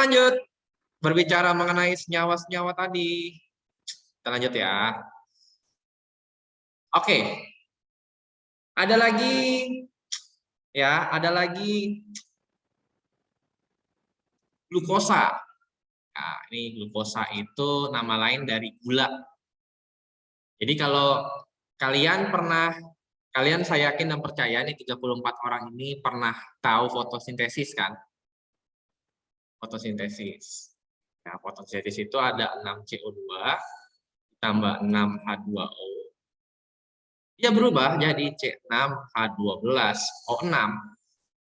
lanjut. Berbicara mengenai senyawa-senyawa tadi. Kita lanjut ya. Oke. Ada lagi ya, ada lagi glukosa. Nah, ini glukosa itu nama lain dari gula. Jadi kalau kalian saya yakin dan percaya nih 34 orang ini pernah tahu fotosintesis kan? Fotosintesis. Nah, fotosintesis itu ada 6 CO2 tambah 6 H2O. Dia berubah jadi C6H12O6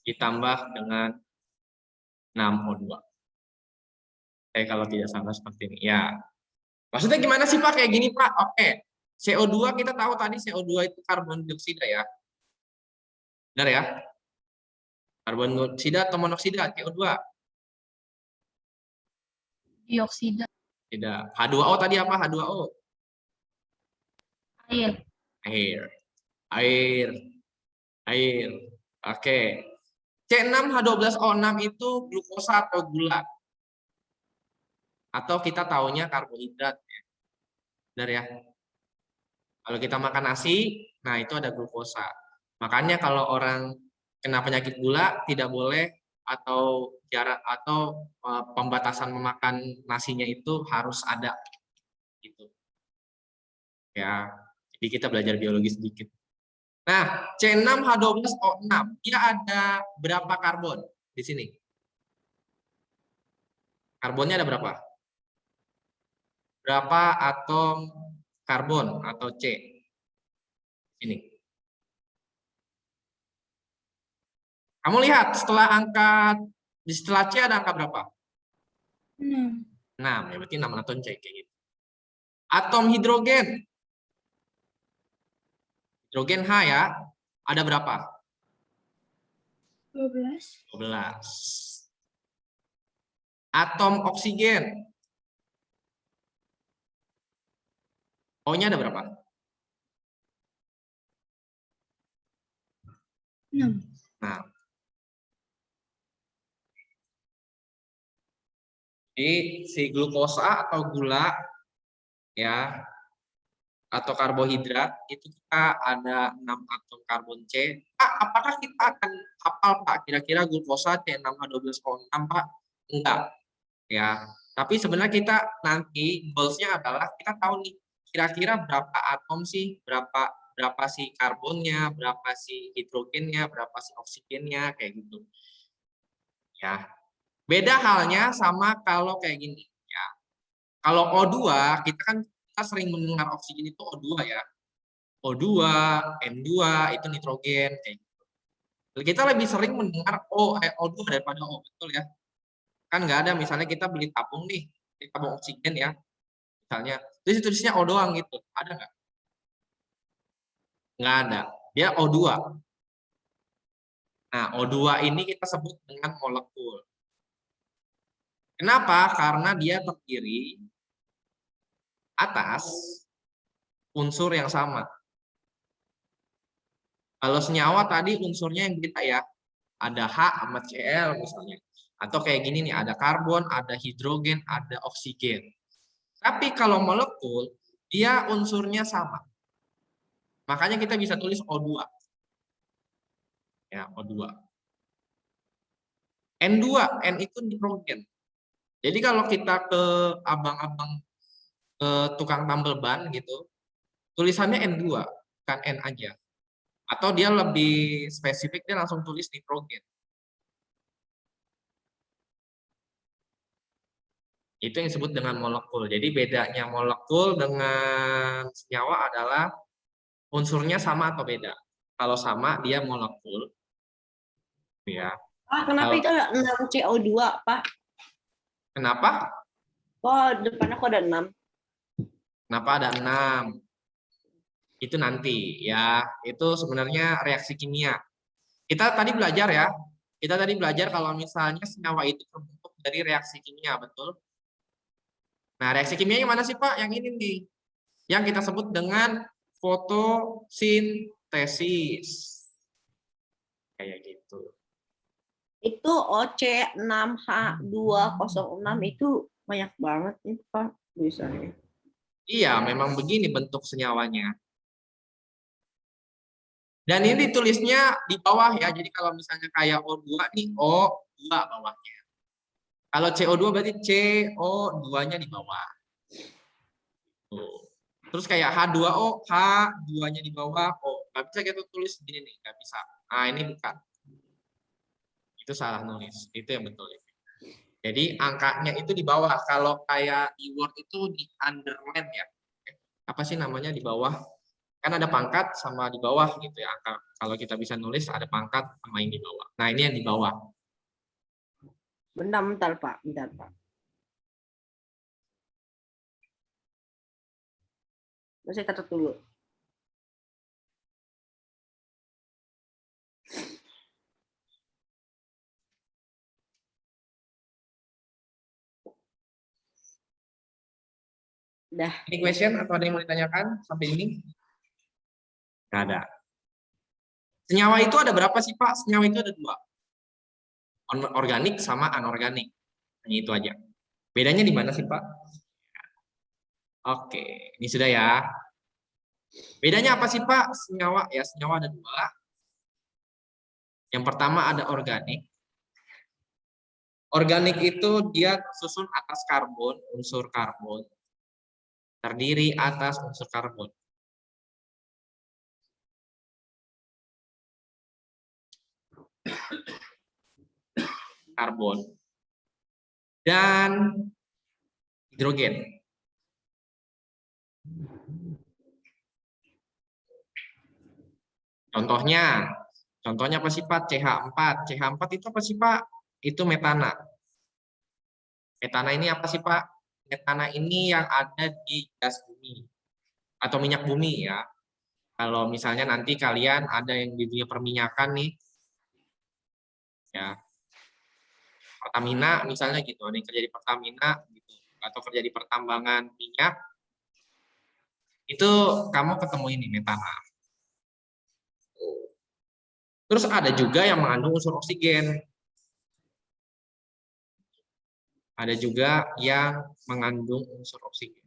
ditambah dengan 6O2. Kalau tidak salah seperti ini. Ya. Maksudnya gimana sih Pak? Kayak gini Pak? Oke. CO2 kita tahu tadi CO2 itu karbon dioksida ya. Benar ya? Karbon dioksida atau monoksida? CO2. Dioksida. Tidak. H2O tadi apa? H2O. Air. Air. Air. Air. Oke. C6H12O6 itu glukosa atau gula. Atau kita taunya karbohidrat. Benar ya? Kalau kita makan nasi, nah itu ada glukosa. Makanya kalau orang kena penyakit gula tidak boleh atau jarak atau pembatasan memakan nasinya itu harus ada gitu. Ya. Jadi kita belajar biologi sedikit. Nah, C6H12O6 dia ada berapa karbon di sini? Karbonnya ada berapa? Berapa atom karbon atau C? Ini. Kamu lihat setelah C ada angka berapa? 6. 6, ya berarti 6 atom C kayak gitu. Atom hidrogen. Hidrogen H ya, ada berapa? 12. 12. Atom oksigen. O-nya ada berapa? 6. Nah, jadi si glukosa atau gula ya atau karbohidrat itu kita ada 6 atom karbon C. Pak, apakah kita akan hafal Pak kira-kira glukosa C6H12O6 Pak? Enggak. Ya. Tapi sebenarnya kita nanti goals-nya adalah kita tahu nih kira-kira berapa atom sih, berapa sih karbonnya, berapa sih hidrogennya, berapa sih oksigennya kayak gitu. Ya. Beda halnya sama kalau kayak gini ya. Kalau O2 kita sering mendengar oksigen itu O2 ya. O2, N2 itu nitrogen kayak gitu. Kita lebih sering mendengar O2 daripada O, betul ya? Kan nggak ada misalnya kita beli tabung nih, tabung oksigen ya. Misalnya, terus tulisnya O doang gitu. Ada nggak? Nggak ada. Dia O2. Nah, O2 ini kita sebut dengan molekul. Kenapa? Karena dia terdiri atas unsur yang sama. Kalau senyawa tadi unsurnya yang beda ya. Ada H sama Cl misalnya. Atau kayak gini nih, ada karbon, ada hidrogen, ada oksigen. Tapi kalau molekul, dia unsurnya sama. Makanya kita bisa tulis O2. Ya, O2. N2, N itu nitrogen. Jadi kalau kita ke abang-abang tukang tambal ban gitu, tulisannya N2, bukan N aja. Atau dia lebih spesifik, dia langsung tulis nitrogen. Itu yang disebut dengan molekul. Jadi bedanya molekul dengan senyawa adalah unsurnya sama atau beda. Kalau sama, dia molekul. Ya. Kenapa itu ada 6 CO2, Pak? Kenapa? Oh, depannya kok ada 6. Kenapa ada 6? Itu nanti ya. Itu sebenarnya reaksi kimia. Kita tadi belajar ya. Kita tadi belajar kalau misalnya senyawa itu terbentuk dari reaksi kimia, betul? Nah, reaksi kimia yang mana sih, Pak? Yang ini nih. Yang kita sebut dengan fotosintesis. Kayak gitu. Itu OC6H206 itu banyak banget nih, Pak. Tulisannya. Iya, memang begini bentuk senyawanya. Dan ini ditulisnya di bawah ya. Jadi kalau misalnya kayak O2 nih, O2 bawahnya. Kalau CO2 berarti CO2-nya di bawah. Tuh. Terus kayak H2O, H2-nya di bawah, O. Nggak bisa kita tulis gini nih, nggak bisa. Nah, ini bukan. Itu salah nulis. Itu yang betul. Jadi angkanya itu di bawah. Kalau kayak di Word itu di underline ya. Apa sih namanya di bawah? Kan ada pangkat sama di bawah gitu ya. Kalau kita bisa nulis ada pangkat sama yang di bawah. Nah, ini yang di bawah. Bentar, Pak. Bentar, Pak. Saya catat dulu. Dah. Ini question atau ada yang mau ditanyakan sampai ini? Nggak ada. Senyawa itu ada berapa sih, Pak? Senyawa itu ada 2. Organik sama anorganik. Hanya itu aja. Bedanya di mana sih, Pak? Oke, ini sudah ya. Bedanya apa sih, Pak? Senyawa ya, senyawa ada 2. Yang pertama ada organik. Organik itu dia susun atas karbon, unsur karbon. Terdiri atas unsur karbon. Karbon dan hidrogen. Contohnya apa sih, Pak? CH4. CH4 itu apa sih, Pak? Itu metana. Metana ini apa sih, Pak? Metana ini yang ada di gas bumi atau minyak bumi ya. Kalau misalnya nanti kalian ada yang di dunia perminyakan nih, ya Pertamina misalnya gitu, ada yang kerja di Pertamina gitu, atau kerja di pertambangan minyak, itu kamu ketemu ini metana. Terus ada juga yang mengandung unsur oksigen. Ada juga yang mengandung unsur oksigen.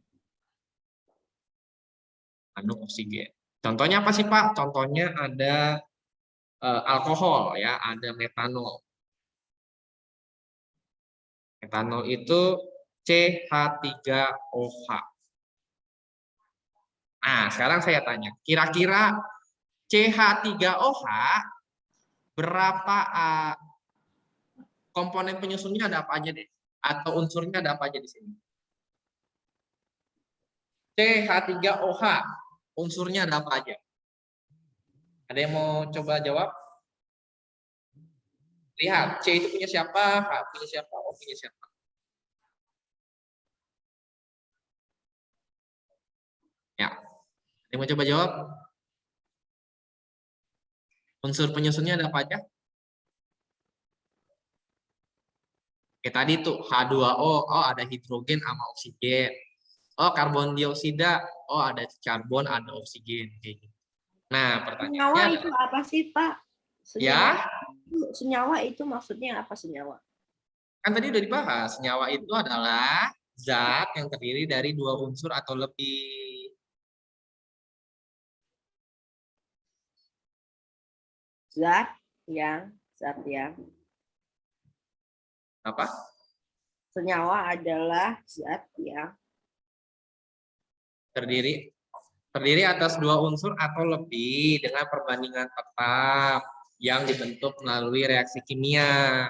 Mengandung oksigen. Contohnya apa sih, Pak? Contohnya ada alkohol ya, ada metanol. Metanol itu CH3OH. Nah, sekarang saya tanya, kira-kira CH3OH berapa komponen penyusunnya ada apa aja deh? Atau unsurnya ada apa aja di sini? CH3OH, unsurnya ada apa aja? Ada yang mau coba jawab? Lihat, C itu punya siapa? H punya siapa? O punya siapa? Ya, ada yang mau coba jawab? Unsur penyusunnya ada apa aja? Kayak tadi tuh H2O, oh ada hidrogen sama oksigen. Oh karbon dioksida, oh ada karbon, ada oksigen. Kayak gitu. Nah Senyawa pertanyaannya itu apa sih, Pak? ya, Senyawa itu maksudnya apa senyawa? kan tadi udah dibahas. Senyawa itu adalah zat yang terdiri dari 2 unsur atau lebih. Zat yang Apa? senyawa adalah zat yang terdiri atas 2 unsur atau lebih dengan perbandingan tetap yang dibentuk melalui reaksi kimia.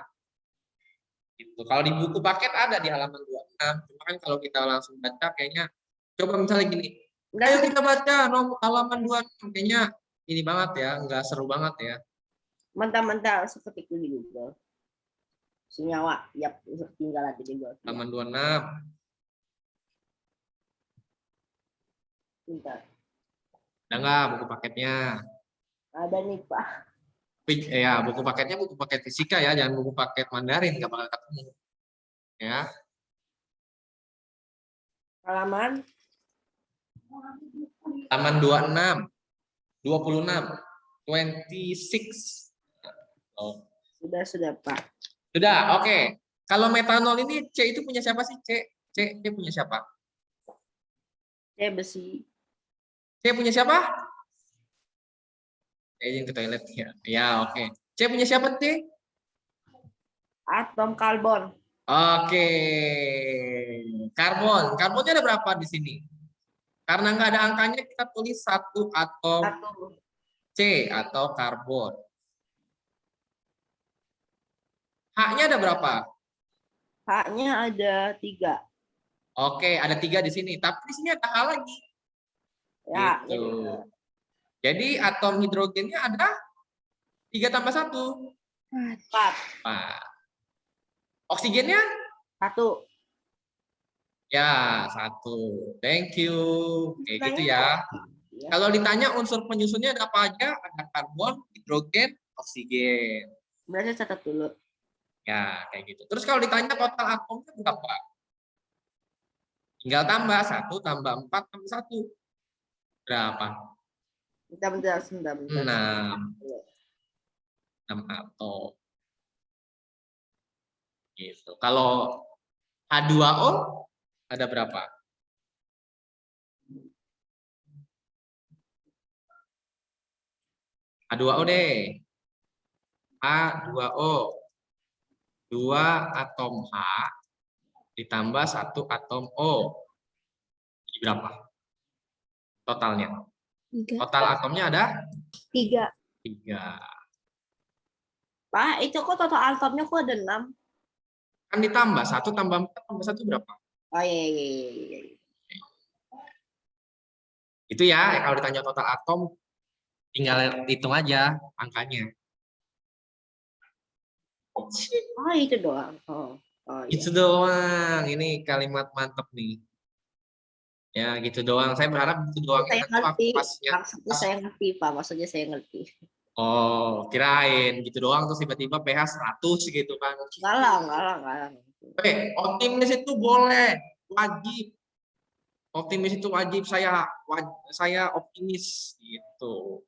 Gitu. Kalau di buku paket ada di halaman 26. Cuma kan kalau kita langsung baca kayaknya coba misalnya gini. Ayo kita baca halaman 26, kayaknya ini banget ya, enggak seru banget ya. mentah-mentah seperti itu di Google. Senyawa, ya tinggal lagi di Google. Halaman 26. Bentar. Ada nggak buku paketnya? Ada nih, Pak. Ya, buku paketnya buku paket fisika ya, jangan buku paket Mandarin, nggak bakal ketemu. Ya. Halaman 26, 26, 26. Oh. sudah Pak. Sudah, oke. Kalau metanol ini C itu punya siapa sih? C punya siapa? C besi. C punya siapa? Izin ke toilet ya. Ya, oke. C punya siapa C? Atom karbon. Oke. Karbon. Karbonnya ada berapa di sini? Karena nggak ada angkanya, kita tulis satu atom Satu. C atau karbon. H-nya ada berapa? H-nya ada 3. Oke, ada 3 di sini. Tapi di sini ada H lagi. Ya, Gitu. Jadi atom hidrogennya ada 3 tambah 1. 4. Nah, oksigennya? 1. Ya, 1. Thank you. Kayak gitu ya. Ya. Kalau ditanya unsur penyusunnya ada apa aja? Ada karbon, hidrogen, oksigen. Berarti catat dulu. Ya, kayak gitu. Terus kalau ditanya total atomnya berapa? Tinggal tambah 1 tambah 4 tambah 1. Berapa? Bentar. 6. 6 atom. Gitu. Kalau H2O ada berapa? H2O deh. H2O. 2 atom H ditambah 1 atom O. Jadi berapa totalnya? 3. Total atomnya ada 3. 3. Pak, itu kok total atomnya kok ada 6? Kan ditambah 1 tambah 4 tambah 1 berapa? Oh iya. Itu ya, kalau ditanya total atom, tinggal hitung aja angkanya. Oh itu doang. Oh iya. Itu doang. Ini kalimat mantep nih. Ya, gitu doang. Saya berharap gitu doang. Saya Nanti ngerti. pasnya. Maksudnya saya ngerti, Pak. Maksudnya saya ngerti. Oh, kirain gitu doang terus tiba-tiba pH 100 gitu kan. Enggak lah. Oke, optimis itu boleh, wajib. Optimis itu wajib, saya optimis gitu.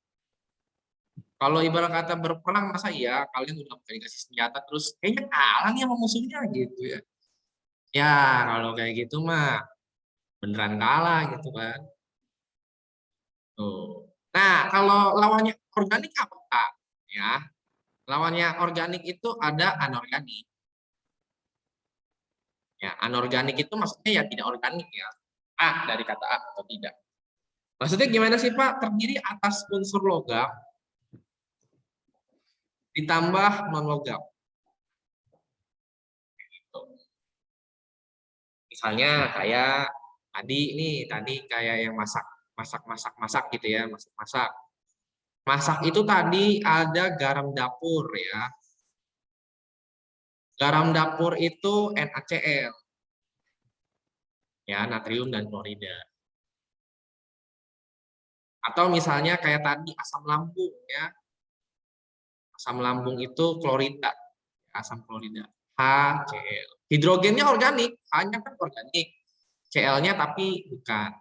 Kalau ibarat kata berperang, masa iya kalian udah dikasih senjata terus kayaknya kalah nih sama musuhnya gitu ya. Ya kalau kayak gitu mah beneran kalah gitu kan. Tuh. Nah kalau lawannya organik apa Kak? Ya, lawannya organik itu ada anorganik. Ya, anorganik itu maksudnya ya tidak organik ya. A dari kata A atau tidak. Maksudnya gimana sih Pak? Terdiri atas unsur logam ditambah non logam. Misalnya kayak tadi kayak yang masak gitu ya, masak. Masak itu tadi ada garam dapur ya. Garam dapur itu NaCl ya, natrium dan klorida. Atau misalnya kayak tadi asam lambung ya. Asam lambung itu klorida, asam klorida. HCl. Hidrogennya organik, hanya kan organik. Cl-nya tapi bukan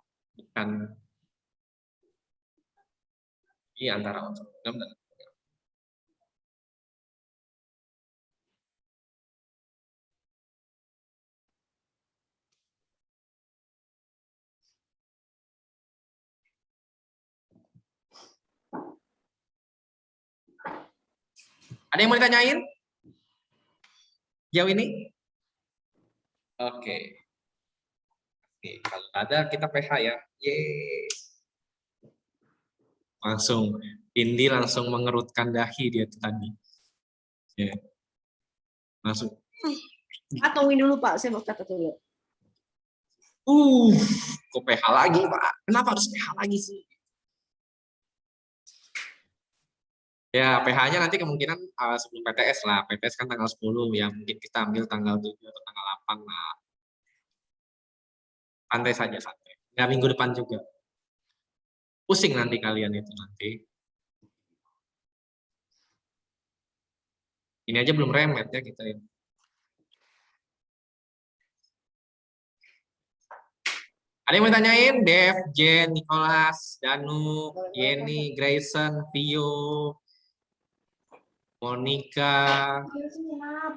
ini antara unsur logam dan ada yang mau ditanyain? Jauh ini? Oke. Oke, kalau ada kita PH ya. Yeay. Langsung Indi langsung mengerutkan dahi dia tuh tadi. Ya. Langsung. Tungguin dulu Pak, saya mau catat dulu. Kok PH lagi, Pak? Kenapa harus PH lagi sih? Ya, PH-nya nanti kemungkinan sebelum PTS lah. PTS kan tanggal 10, ya mungkin kita ambil tanggal 7 atau tanggal 8 lah. Santai saja, santai. Nggak minggu depan juga. Pusing nanti kalian itu nanti. Ini aja belum remet ya kita ini. Ada yang mau tanyain? Dev, Jen, Nicholas, Danu, Yeni, Grayson, Tio. Monica,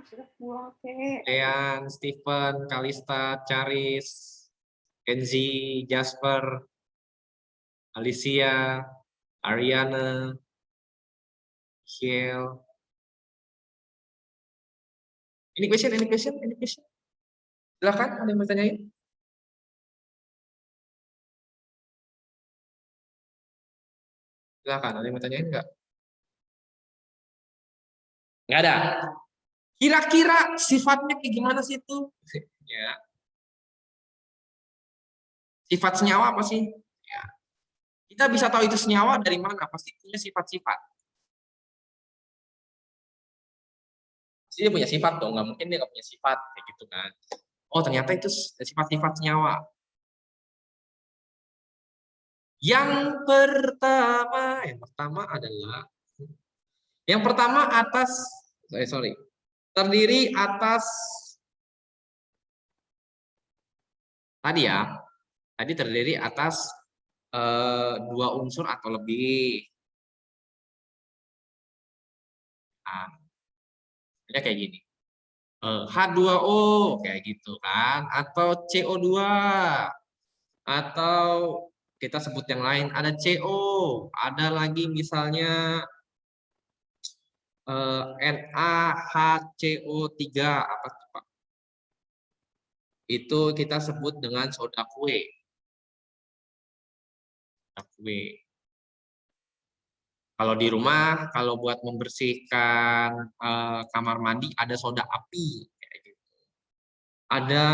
Sudah pulang, Kek. Lean, Stephen, Kalista, Charis, Kenzi, Jasper, Alicia, Ariana, Michelle. Any question? Silakan, ada yang mau tanyain? Silakan, ada yang mau tanyain nggak? Nggak ada. Kira-kira sifatnya kayak gimana sih itu? Ya. Sifat senyawa apa sih? Ya. Kita bisa tahu itu senyawa dari mana? Pasti punya sifat-sifat. Pasti dia punya sifat dong, nggak mungkin dia nggak punya sifat kayak gitu kan. Oh ternyata itu sifat-sifat senyawa. Yang pertama atas, terdiri atas tadi terdiri atas dua unsur atau lebih. Nah, kayak gini. H2O kayak gitu kan, atau CO2, atau kita sebut yang lain, ada CO, ada lagi misalnya NaHCO3, apa tuh, Pak? Itu kita sebut dengan soda kue. Kalau di rumah, kalau buat membersihkan kamar mandi ada soda api, kayak gitu. Ada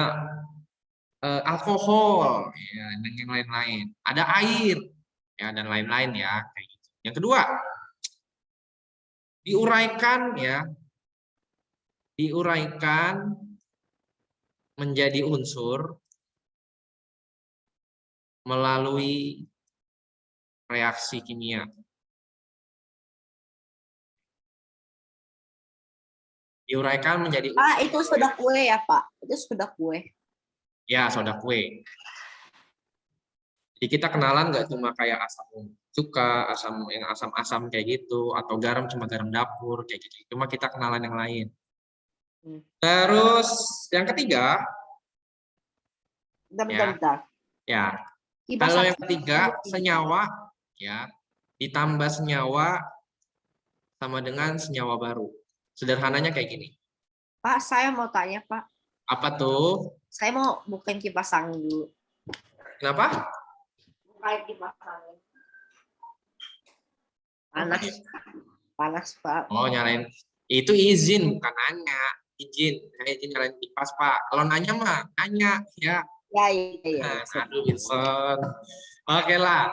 alkohol, ya, dan yang lain-lain. Ada air, ya, dan lain-lain ya, kayak gitu. Yang kedua, diuraikan menjadi unsur melalui reaksi kimia. Diuraikan menjadi unsur. Pak, itu soda kue ya, Pak? Itu soda kue. Ya, soda kue. Jadi kita kenalan nggak cuma kayak asam cuka, asam-asam kayak gitu, atau garam cuma garam dapur kayak gitu. Cuma kita kenalan yang lain. Terus yang ketiga, Bentar. ya. Kipas Kalau angin. yang ketiga, senyawa, ya, ditambah senyawa sama dengan senyawa baru. Sederhananya kayak gini. Pak, saya mau tanya, Pak. Apa tuh? Saya mau bukain kipas angin dulu. Kenapa? Bukain kipas angin. Panas, Pak. Oh, nyalain. Itu izin, bukan nanya. Izin nyalain kipas, Pak. Kalau nanya mah, nanya, ya. Ya. Aduh, Wilson. Oke lah.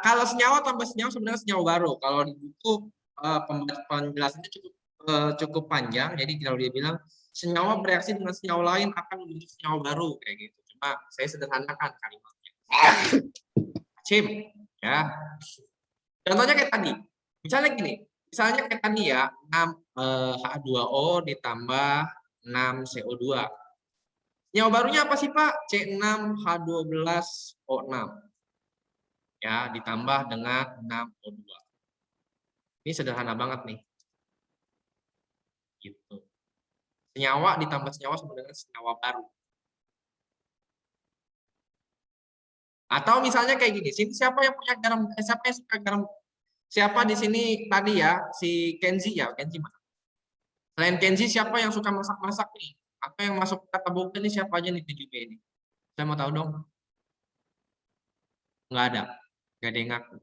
Kalau senyawa tambah senyawa sebenarnya senyawa baru. Kalau di buku penjelasannya cukup panjang. Jadi kalau dia bilang senyawa bereaksi dengan senyawa lain akan membentuk senyawa baru kayak gitu. Cuma saya sederhanakan kalimatnya. Cim, ya. Contohnya kayak tadi. Misalnya gini. Misalnya kayak tadi ya, 6 H2O ditambah 6 CO2. Senyawa barunya apa sih, Pak? C6H12O6. Ya, ditambah dengan 6O2. Ini sederhana banget nih. Gitu. Senyawa ditambah senyawa sama dengan senyawa baru. Atau misalnya kayak gini, sini siapa yang punya garam? Siapa yang suka garam? Siapa di sini tadi ya, si Kenzi ya, Kenzi masak. Selain Kenzi, siapa yang suka masak-masak nih? Apa yang masuk kata buku ini siapa aja nih di juga ini? Saya mau tahu dong. Nggak ada yang ngaku.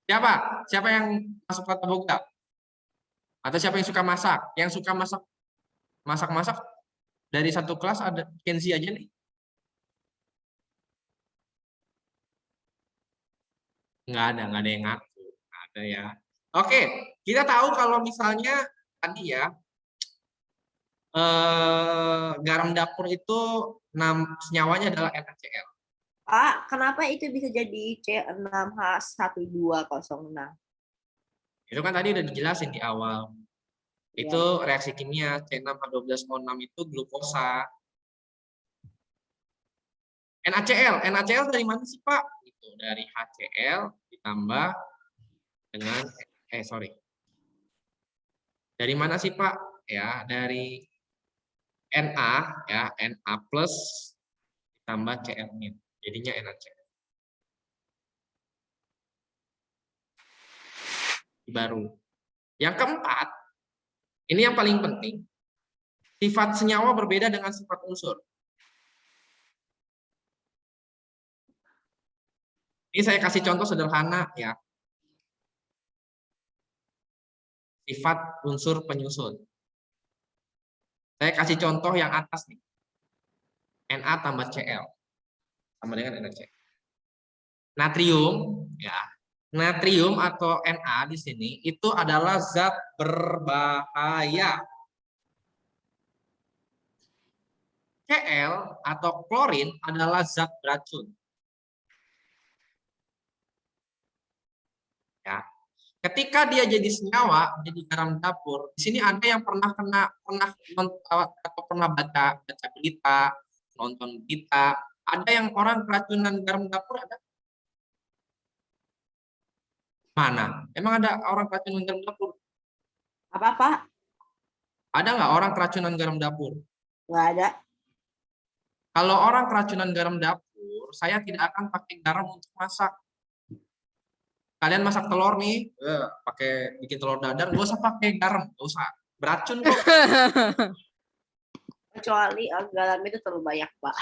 Siapa? Siapa yang masuk kata buku? Atau siapa yang suka masak? Yang suka masak dari satu kelas ada Kenzi aja nih. Nggak ada yang ngaku. Nggak ada ya. Oke, kita tahu kalau misalnya tadi ya, garam dapur itu senyawanya adalah NaCl. Pak, kenapa itu bisa jadi C6H1206? Itu kan tadi udah dijelasin di awal. Itu reaksi kimia C6H12O6 itu glukosa. NaCl dari mana sih, Pak? Itu dari HCl ditambah dengan Dari mana sih Pak? Ya, dari Na ya, Na plus ditambah Cl min. Jadinya NaCl. Baru. Yang keempat, ini yang paling penting. Sifat senyawa berbeda dengan sifat unsur. Ini saya kasih contoh sederhana ya. Sifat unsur penyusun. Saya kasih contoh yang atas nih. Na tambah Cl sama dengan NaCl. Natrium ya. Natrium atau Na di sini itu adalah zat berbahaya. Cl atau klorin adalah zat beracun. Ya. Ketika dia jadi senyawa, jadi garam dapur, di sini ada yang pernah baca berita, nonton berita, ada yang orang keracunan garam dapur ada? Mana? Emang ada orang keracunan garam dapur? Apa? Ada nggak orang keracunan garam dapur? Nggak ada. Kalau orang keracunan garam dapur, saya tidak akan pakai garam untuk masak. Kalian masak telur nih, pakai bikin telur dadar, nggak usah pakai garam, nggak usah. Beracun kok. Kecuali garam itu terlalu banyak, Pak.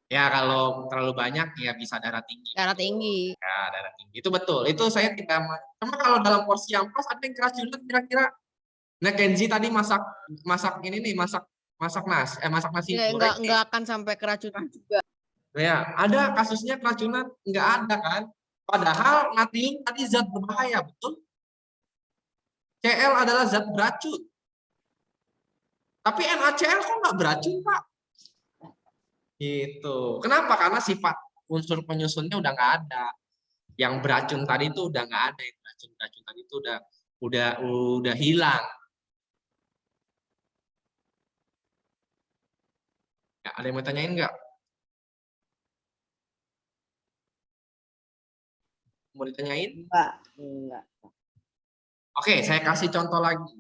Ya kalau terlalu banyak ya bisa darah tinggi. Darah tinggi. Ya darah tinggi itu betul. Itu saya tidak. Cuma kalau dalam porsi yang pas ada yang keracunan kira-kira. Nah Kenzi tadi masak ini nih masak nasi goreng. Enggak akan sampai keracunan juga. Ya ada kasusnya keracunan nggak ada kan. Padahal natrium tadi zat berbahaya betul. Cl adalah zat beracun. Tapi NaCl kok nggak beracun Pak? Gitu. Kenapa? Karena sifat unsur penyusunnya udah nggak ada. Yang beracun tadi itu udah nggak ada. Yang beracun tadi itu udah hilang. Ya, ada yang mau tanyain nggak? Mau ditanyain? Enggak. Oke, saya kasih contoh lagi.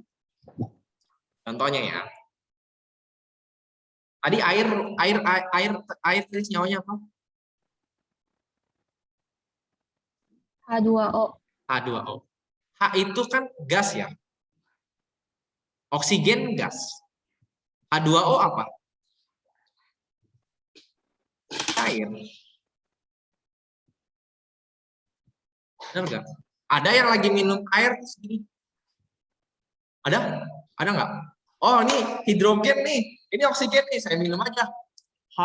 Contohnya ya. Tadi air senyawanya apa? H2O. H2O. H itu kan gas ya. Oksigen gas. H2O apa? Air. Benar nggak? Ada yang lagi minum air segini? Ada? Ada nggak? Oh, ini hidrogen nih. Ini oksigen nih. Saya minum aja. H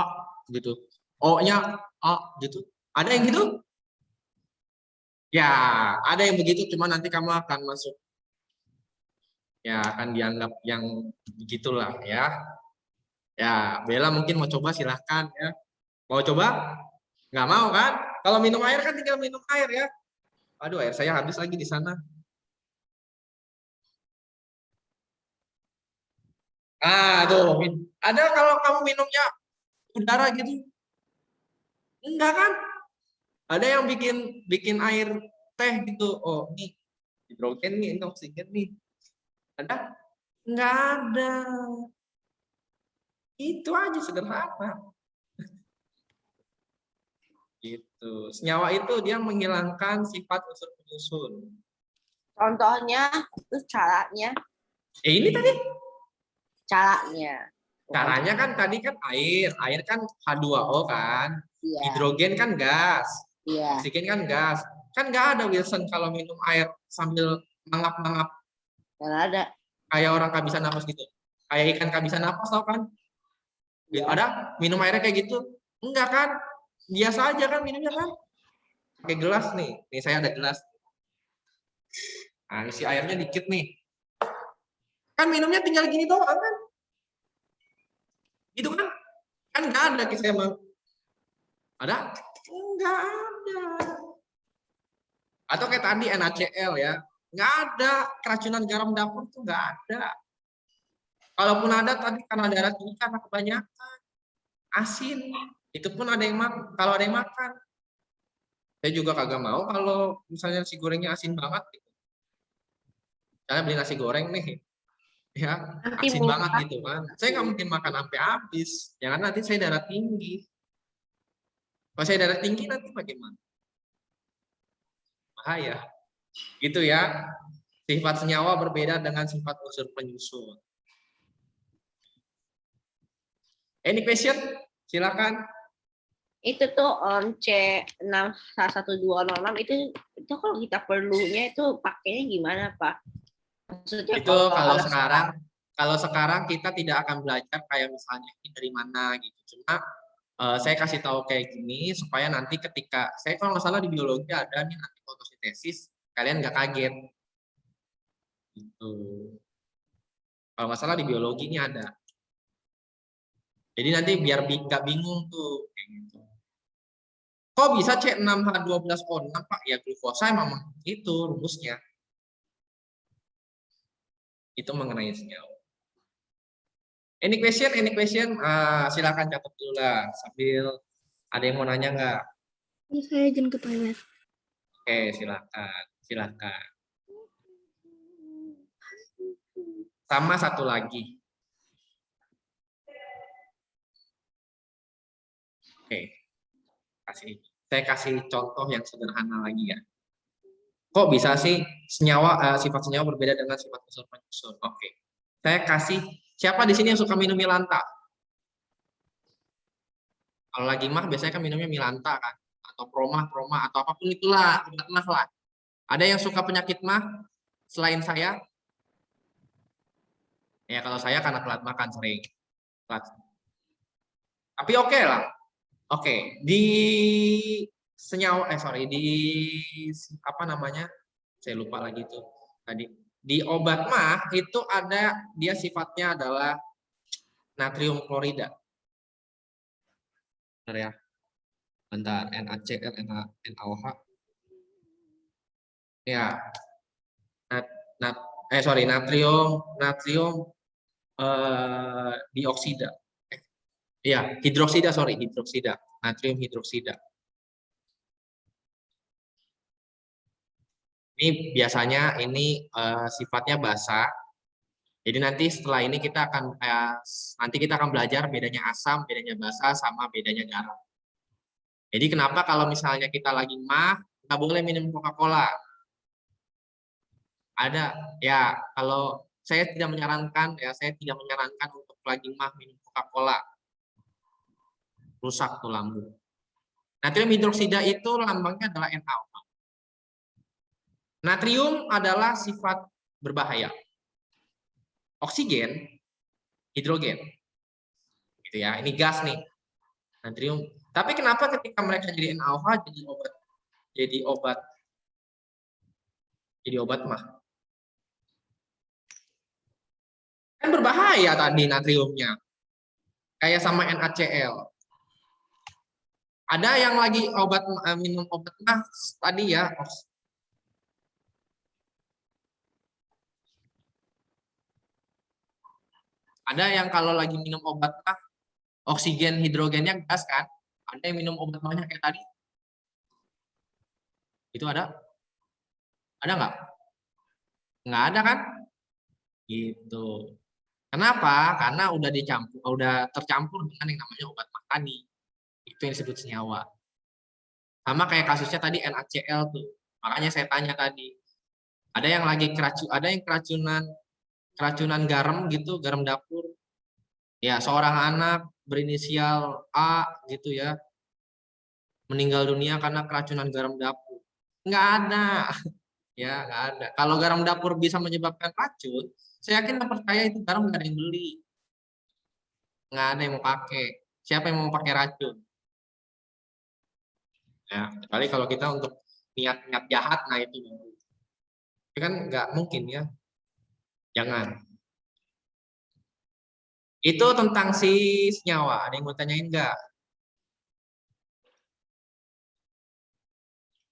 gitu. O-nya A gitu. Ada yang gitu? Ya, ada yang begitu. Cuma nanti kamu akan masuk. Ya, akan dianggap yang begitulah ya. Ya, Bella mungkin mau coba silahkan ya. Mau coba? Nggak mau kan? Kalau minum air kan tinggal minum air ya. Aduh, air saya habis lagi di sana. Tuh. Ada kalau kamu minumnya udara gitu? Enggak kan? Ada yang bikin air teh gitu. Oh, ini hidrogen nih, ini oksigen nih. Ada? Enggak ada. Itu aja sederhana. Gitu. Senyawa itu dia menghilangkan sifat unsur penyusun. Contohnya, terus caranya. Ini tadi. Caranya. Caranya kan tadi kan air kan H2O kan, Iya. hidrogen kan gas, Iya. oksigen kan gas, kan nggak ada Wilson kalau minum air sambil mangap-mangap Nggak ada. kayak orang kehabisan nafas gitu, kayak ikan kehabisan nafas tau kan? Iya. Ada minum airnya kayak gitu? Enggak kan? Biasa aja kan minumnya kan? Pakai gelas nih saya ada gelas. Nah, isi airnya dikit nih, kan minumnya tinggal gini doang kan? Itu kan nggak ada kisah emang. Ada? Nggak ada. Atau kayak tadi NaCl ya, nggak ada keracunan garam dapur tuh nggak ada. Kalaupun ada tadi karena darah tinggi karena kebanyakan asin, itu pun ada yang makan. Kalau ada yang makan, saya juga kagak mau kalau misalnya nasi gorengnya asin banget. Misalnya beli nasi goreng nih, Ya, Nanti asin mulut banget gitu kan. Saya nggak mungkin makan sampai habis. Jangan nanti saya darah tinggi. Kalau saya darah tinggi nanti bagaimana? Bahaya. Gitu ya. Sifat senyawa berbeda dengan sifat unsur penyusun. Any question? Silakan. itu tuh C611206 itu kalau kita perlunya itu pakainya gimana Pak? Maksudnya Itu kalau sekarang kalau sekarang kita tidak akan belajar kayak misalnya ini dari mana gitu. Cuma saya kasih tahu kayak gini supaya nanti ketika saya kalau nggak salah di biologi ada nih nanti fotosintesis, kalian nggak kaget. Gitu. Kalau nggak salah di biologi ini ada. Jadi nanti biar nggak bingung tuh. Kayak gitu. Kok bisa C6H12O6 Pak? Ya glukosa memang itu rumusnya. Itu mengenai senyawa. Any question? Any question? Silakan catat dulu lah sambil ada yang mau nanya nggak? Ini saya izin ke toilet. Oke, silakan. Silakan. Sama satu lagi. Oke. Saya kasih contoh yang sederhana lagi ya. Kok bisa sih sifat senyawa berbeda dengan sifat unsur penyusun? Oke. Saya kasih siapa di sini yang suka minum Milanta? Kalau lagi mah biasanya kan minumnya Milanta kan, atau Promah atau apapun itulah, obat mah lah. Ada yang suka penyakit mah selain saya? Ya kalau saya karena telat makan sering. Telat. Tapi oke lah. Oke, di senyawa di apa namanya? Saya lupa lagi tuh tadi. Di obat mah itu ada dia sifatnya adalah natrium klorida. Bentar ya. Bentar, NaCl, NaOH. Ya. Natrium dioksida. Ya, hidroksida, hidroksida. Natrium hidroksida. Ini biasanya ini sifatnya basa. Jadi nanti setelah ini kita akan belajar bedanya asam, bedanya basa, sama bedanya garam. Jadi kenapa kalau misalnya kita lagi mah nggak boleh minum Coca-Cola? Ada ya, kalau saya tidak menyarankan untuk lagi mah minum Coca-Cola. Rusak tuh lambung. Natrium hidroksida itu lambangnya adalah NaOH. Natrium adalah sifat berbahaya. Oksigen, hidrogen. Gitu ya. Ini gas nih. Natrium. Tapi kenapa ketika mereka jadi NaOH jadi obat mah? Kan berbahaya tadi natriumnya. Kayak sama NaCl. Ada yang lagi minum obat mah tadi ya. Ada yang kalau lagi minum obat mah oksigen hidrogennya gas kan? Ada yang minum obat mahnya kayak tadi? Itu ada? Ada nggak? Nggak ada kan? Gitu. Kenapa? Karena udah tercampur dengan yang namanya obat mah tadi. Itu yang disebut senyawa. Sama kayak kasusnya tadi NaCl tuh. Makanya saya tanya tadi. Ada yang keracunan garam gitu, garam dapur. Ya, seorang anak berinisial A gitu ya. Meninggal dunia karena keracunan garam dapur. Nggak ada. Ya, nggak ada. Kalau garam dapur bisa menyebabkan racun, saya yakin percaya itu garam nggak ada yang beli. Nggak ada yang mau pakai. Siapa yang mau pakai racun? Ya, kecuali kalau kita untuk niat jahat, nah itu kan nggak mungkin ya. Jangan. Itu tentang si senyawa. Ada yang mau tanyain nggak?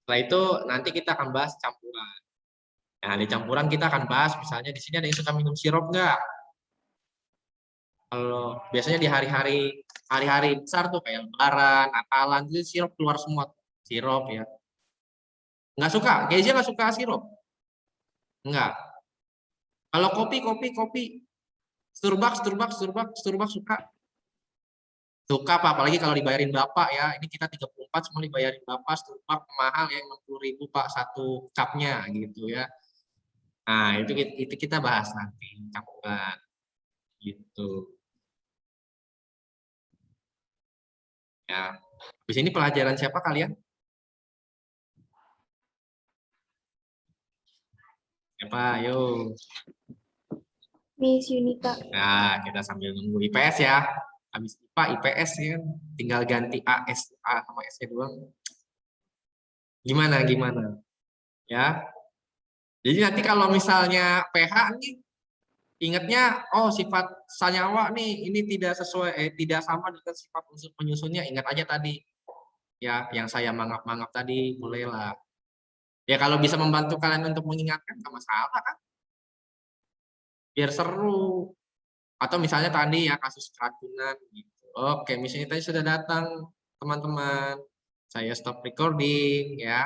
Setelah itu nanti kita akan bahas campuran. Nah, di campuran kita akan bahas misalnya di sini ada yang suka minum sirup nggak? Kalau biasanya di hari-hari besar tuh kayak Lebaran, Natalan, itu sirup keluar semua. Sirup ya. Nggak suka? Kezia nggak suka sirup? Nggak. Kalau kopi. Sturbak suka. Suka Pak, apalagi kalau dibayarin Bapak ya. Ini kita 34 semua dibayarin Bapak, Sturbak mahal ya 60.000 Pak satu cupnya gitu ya. Nah, itu kita bahas nanti, campuran gitu. Ya. Di sini pelajaran siapa kalian? Siapa? Ayo. Miss Yunita. Nah, kita sambil nunggu IPS ya. Habis IPA, IPS ya. Tinggal ganti A sama S doang. Gimana? Ya. Jadi nanti kalau misalnya PH nih, ingatnya, oh sifat senyawa nih, ini tidak sesuai, tidak sama dengan sifat unsur penyusunnya. Ingat aja tadi, ya, yang saya mangap-mangap tadi, mulailah. Ya kalau bisa membantu kalian untuk mengingatkan, nggak masalah kan? Biar seru. Atau misalnya tadi ya kasus keracunan gitu. Oke, misalnya tadi sudah datang teman-teman. Saya stop recording ya.